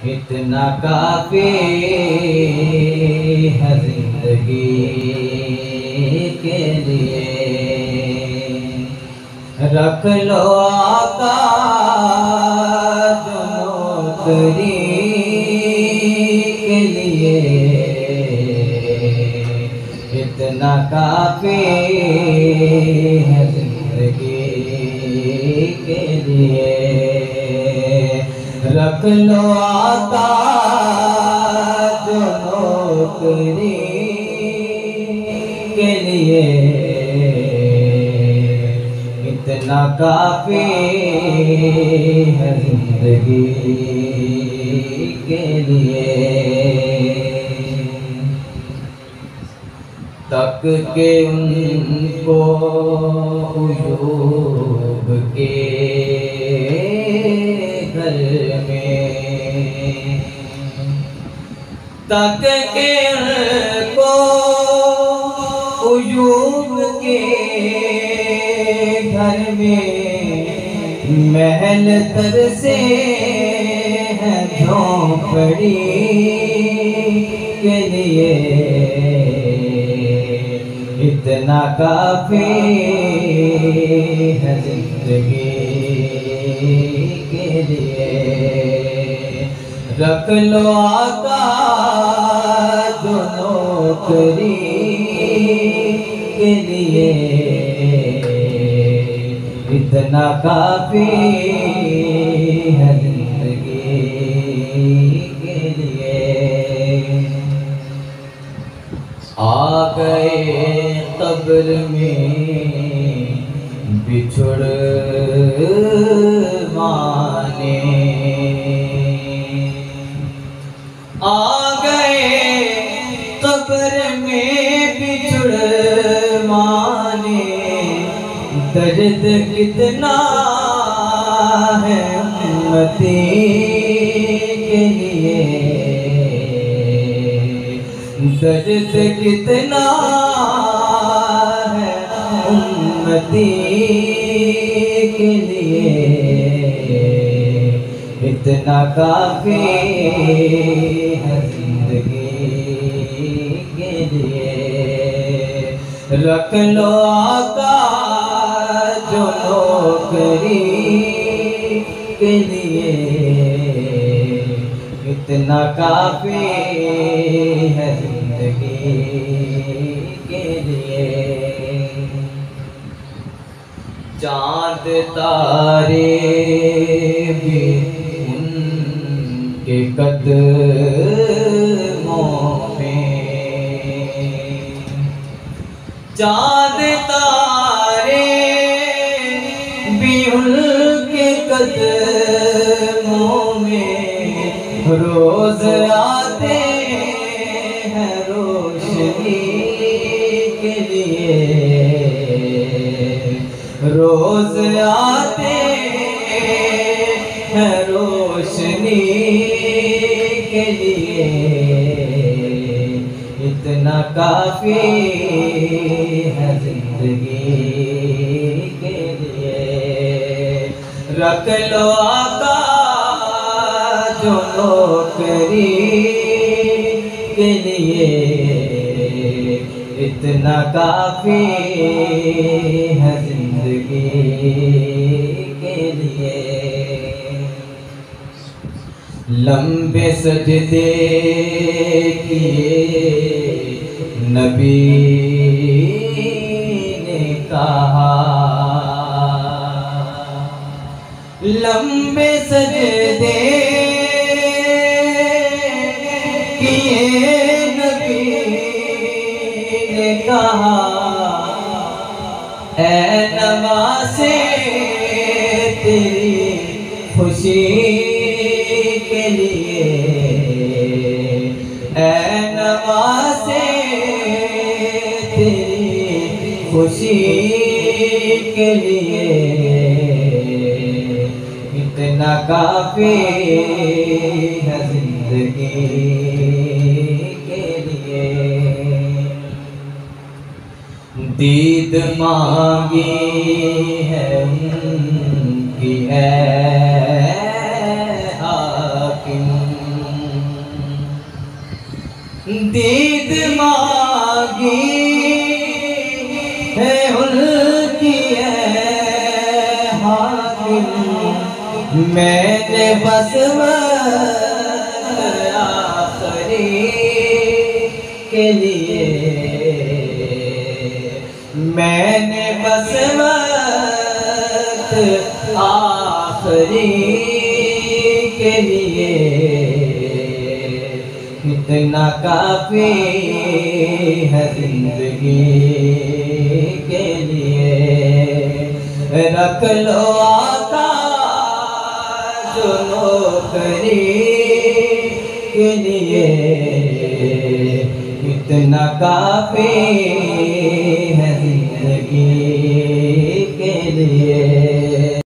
इतना काफी है जिंदगी के लिए। रख लो आका जो नौकरी के लिए, इतना काफी है जिंदगी के लिए। रख लो आका जो नौकरी के लिए, इतना काफी है जिंदगी के लिए। तक के उनको उयूब के घर में, तक के उनको उयूब के घर में महल तर से है झोंपड़ी के लिए, इतना काफी है जिंदगी के लिए। रख लो आका जो नौकरी के लिए, इतना काफी है जिंदगी के लिए। आ गए कब्र में बिछुड़ माने, आ गए कब्र में बिछुड़ माने। दर्द कितना है उम्मती के लिए, दर्द कितना है उम्मती के लिए, इतना काफी है जिंदगी के लिए। रख लो आका जो नौकरी के लिए, इतना काफी है जिंदगी के लिए। चाँद तारे भी उनके कदमों में, चाँद तारे भी उनके कदमों में रोज आते हैं रोशनी के लिए, रोज आते हैं रोशनी के लिए, इतना काफी है जिंदगी के लिए। रख लो आका जो नौकरी के लिए, इतना काफी है जिंदगी के लिए। लंबे सजदे किए नबी ने कहा, लंबे सजदे किए नबी ने कहा, ऐ नवासे तेरी खुशी के लिए, ऐ नवासे तेरी खुशी के लिए, इतना काफी है जिंदगी के लिए। दीद मांगी है उनकी है हाकिम, दीद मांगी है उनकी हाकिम, मैंने बस आखिरी के लिए, मैंने बस आखिरी के लिए इतना काफी है जिंदगी के लिए। रख लो आका जो नौकरी के लिए, इतना काफी है जिंदगी के लिए।